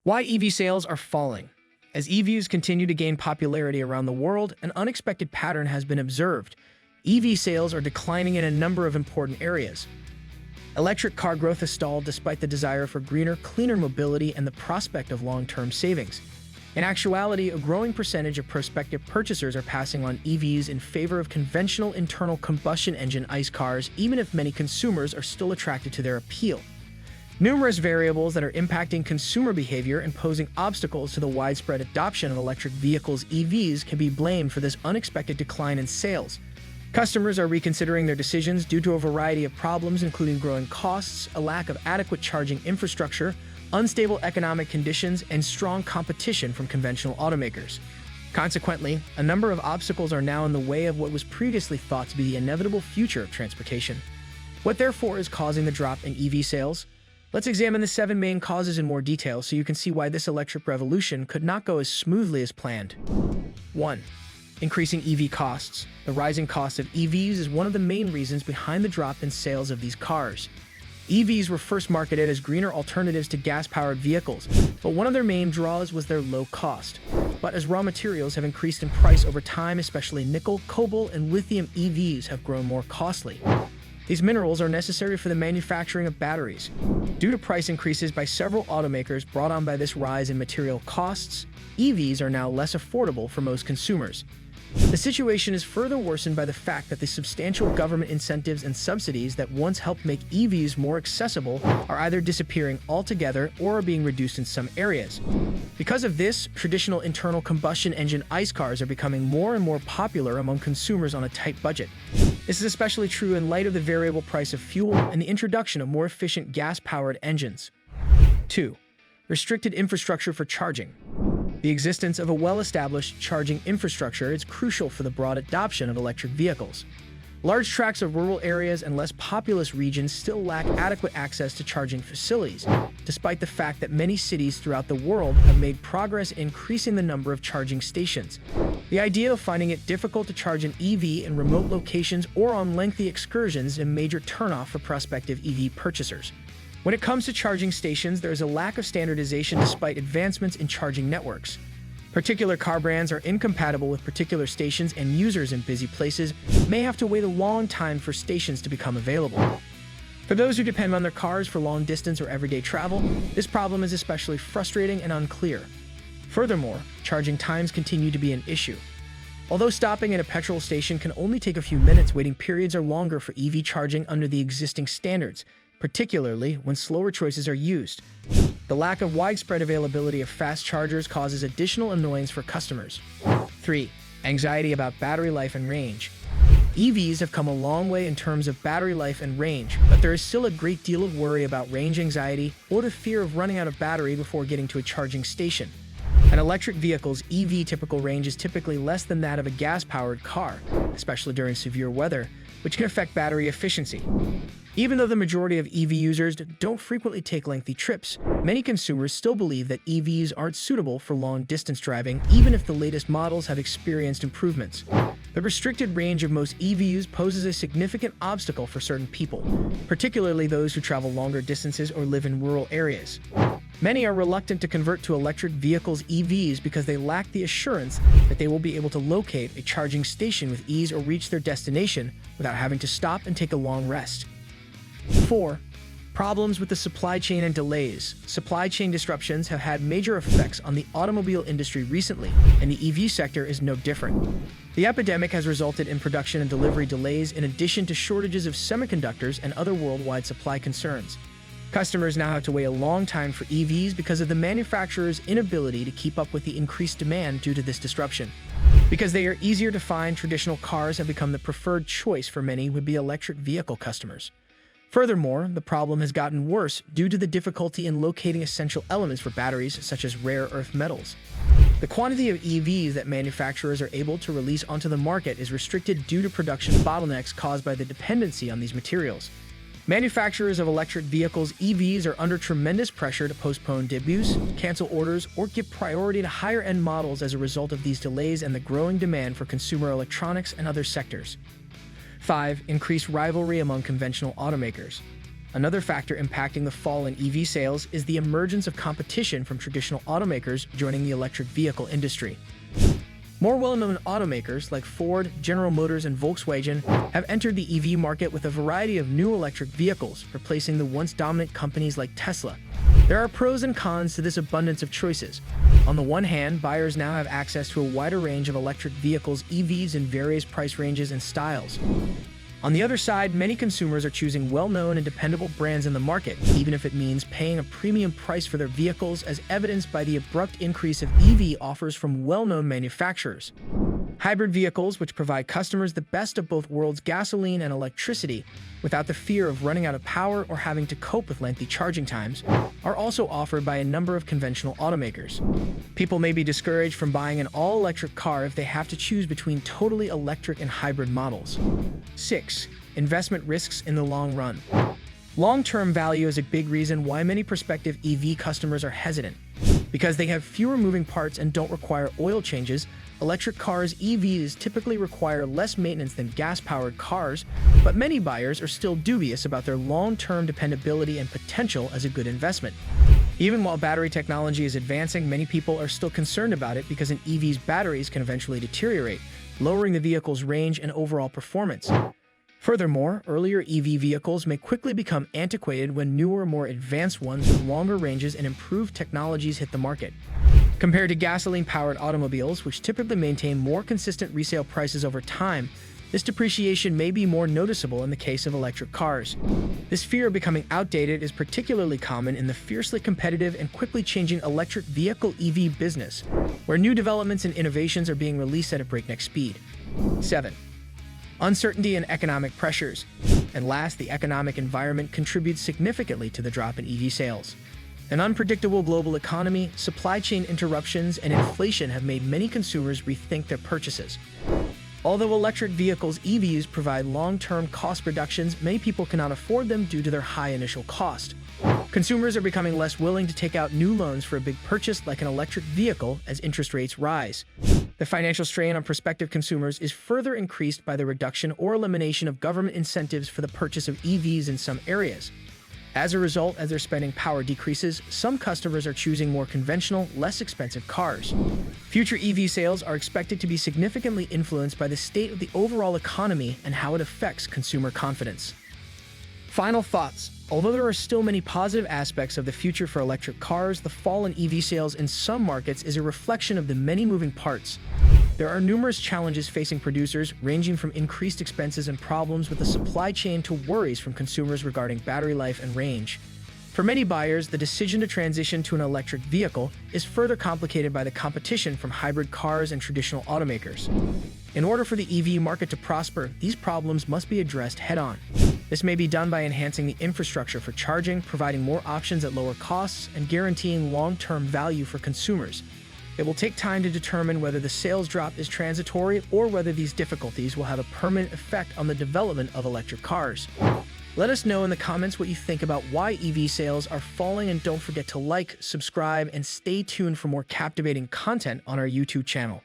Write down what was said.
Why EV sales are falling. As EVs continue to gain popularity around the world, an unexpected pattern has been observed. EV sales are declining in a number of important areas. Electric car growth has stalled despite the desire for greener, cleaner mobility and the prospect of long-term savings. In actuality, a growing percentage of prospective purchasers are passing on EVs in favor of conventional internal combustion engine ICE cars, even if many consumers are still attracted to their appeal. Numerous variables that are impacting consumer behavior and posing obstacles to the widespread adoption of electric vehicles (EVs) can be blamed for this unexpected decline in sales. Customers are reconsidering their decisions due to a variety of problems, including growing costs, a lack of adequate charging infrastructure, unstable economic conditions, and strong competition from conventional automakers. Consequently, a number of obstacles are now in the way of what was previously thought to be the inevitable future of transportation. What therefore is causing the drop in EV sales? Let's examine the 7 main causes in more detail so you can see why this electric revolution could not go as smoothly as planned. 1. Increasing EV costs. The rising cost of EVs is one of the main reasons behind the drop in sales of these cars. EVs were first marketed as greener alternatives to gas-powered vehicles, but one of their main draws was their low cost. But as raw materials have increased in price over time, especially nickel, cobalt, and lithium, EVs have grown more costly. These minerals are necessary for the manufacturing of batteries. Due to price increases by several automakers brought on by this rise in material costs, EVs are now less affordable for most consumers. The situation is further worsened by the fact that the substantial government incentives and subsidies that once helped make EVs more accessible are either disappearing altogether or are being reduced in some areas. Because of this, traditional internal combustion engine ICE cars are becoming more and more popular among consumers on a tight budget. This is especially true in light of the variable price of fuel and the introduction of more efficient gas-powered engines. 2. Restricted infrastructure for charging. The existence of a well-established charging infrastructure is crucial for the broad adoption of electric vehicles. Large tracts of rural areas and less populous regions still lack adequate access to charging facilities, despite the fact that many cities throughout the world have made progress in increasing the number of charging stations. The idea of finding it difficult to charge an EV in remote locations or on lengthy excursions is a major turnoff for prospective EV purchasers. When it comes to charging stations, there is a lack of standardization despite advancements in charging networks. Particular car brands are incompatible with particular stations, and users in busy places may have to wait a long time for stations to become available. For those who depend on their cars for long distance or everyday travel, this problem is especially frustrating and unclear. Furthermore, charging times continue to be an issue. Although stopping at a petrol station can only take a few minutes, waiting periods are longer for EV charging under the existing standards, particularly when slower choices are used. The lack of widespread availability of fast chargers causes additional annoyance for customers. 3. Anxiety about battery life and range. EVs have come a long way in terms of battery life and range, but there is still a great deal of worry about range anxiety or the fear of running out of battery before getting to a charging station. An electric vehicle's EV typical range is typically less than that of a gas-powered car, especially during severe weather, which can affect battery efficiency. Even though the majority of EV users don't frequently take lengthy trips, many consumers still believe that EVs aren't suitable for long-distance driving, even if the latest models have experienced improvements. The restricted range of most EVs poses a significant obstacle for certain people, particularly those who travel longer distances or live in rural areas. Many are reluctant to convert to electric vehicles (EVs) because they lack the assurance that they will be able to locate a charging station with ease or reach their destination without having to stop and take a long rest. 4. Problems with the supply chain and delays. Supply chain disruptions have had major effects on the automobile industry recently, and the EV sector is no different. The epidemic has resulted in production and delivery delays in addition to shortages of semiconductors and other worldwide supply concerns. Customers now have to wait a long time for EVs because of the manufacturer's inability to keep up with the increased demand due to this disruption. Because they are easier to find, traditional cars have become the preferred choice for many would-be electric vehicle customers. Furthermore, the problem has gotten worse due to the difficulty in locating essential elements for batteries, such as rare earth metals. The quantity of EVs that manufacturers are able to release onto the market is restricted due to production bottlenecks caused by the dependency on these materials. Manufacturers of electric vehicles (EVs) are under tremendous pressure to postpone debuts, cancel orders, or give priority to higher-end models as a result of these delays and the growing demand for consumer electronics and other sectors. 5. Increased rivalry among conventional automakers. Another factor impacting the fall in EV sales is the emergence of competition from traditional automakers joining the electric vehicle industry. More well-known automakers like Ford, General Motors, and Volkswagen have entered the EV market with a variety of new electric vehicles, replacing the once dominant companies like Tesla. There are pros and cons to this abundance of choices. On the one hand, buyers now have access to a wider range of electric vehicles, EVs, in various price ranges and styles. On the other side, many consumers are choosing well-known and dependable brands in the market, even if it means paying a premium price for their vehicles, as evidenced by the abrupt increase of EV offers from well-known manufacturers. Hybrid vehicles, which provide customers the best of both worlds, gasoline and electricity, without the fear of running out of power or having to cope with lengthy charging times, are also offered by a number of conventional automakers. People may be discouraged from buying an all-electric car if they have to choose between totally electric and hybrid models. 6. Investment risks in the long run. Long-term value is a big reason why many prospective EV customers are hesitant. Because they have fewer moving parts and don't require oil changes, electric cars, EVs, typically require less maintenance than gas-powered cars, but many buyers are still dubious about their long-term dependability and potential as a good investment. Even while battery technology is advancing, many people are still concerned about it because an EV's batteries can eventually deteriorate, lowering the vehicle's range and overall performance. Furthermore, earlier EV vehicles may quickly become antiquated when newer, more advanced ones with longer ranges and improved technologies hit the market. Compared to gasoline-powered automobiles, which typically maintain more consistent resale prices over time, this depreciation may be more noticeable in the case of electric cars. This fear of becoming outdated is particularly common in the fiercely competitive and quickly changing electric vehicle EV business, where new developments and innovations are being released at a breakneck speed. 7. Uncertainty and economic pressures. And last, the economic environment contributes significantly to the drop in EV sales. An unpredictable global economy, supply chain interruptions, and inflation have made many consumers rethink their purchases. Although electric vehicles, EVs, provide long-term cost reductions, many people cannot afford them due to their high initial cost. Consumers are becoming less willing to take out new loans for a big purchase like an electric vehicle as interest rates rise. The financial strain on prospective consumers is further increased by the reduction or elimination of government incentives for the purchase of EVs in some areas. As a result, as their spending power decreases, some customers are choosing more conventional, less expensive cars. Future EV sales are expected to be significantly influenced by the state of the overall economy and how it affects consumer confidence. Final thoughts. Although there are still many positive aspects of the future for electric cars, the fall in EV sales in some markets is a reflection of the many moving parts. There are numerous challenges facing producers, ranging from increased expenses and problems with the supply chain to worries from consumers regarding battery life and range. For many buyers, the decision to transition to an electric vehicle is further complicated by the competition from hybrid cars and traditional automakers. In order for the EV market to prosper, these problems must be addressed head-on. This may be done by enhancing the infrastructure for charging, providing more options at lower costs, and guaranteeing long-term value for consumers. It will take time to determine whether the sales drop is transitory or whether these difficulties will have a permanent effect on the development of electric cars. Let us know in the comments what you think about why EV sales are falling, and don't forget to like, subscribe, and stay tuned for more captivating content on our YouTube channel.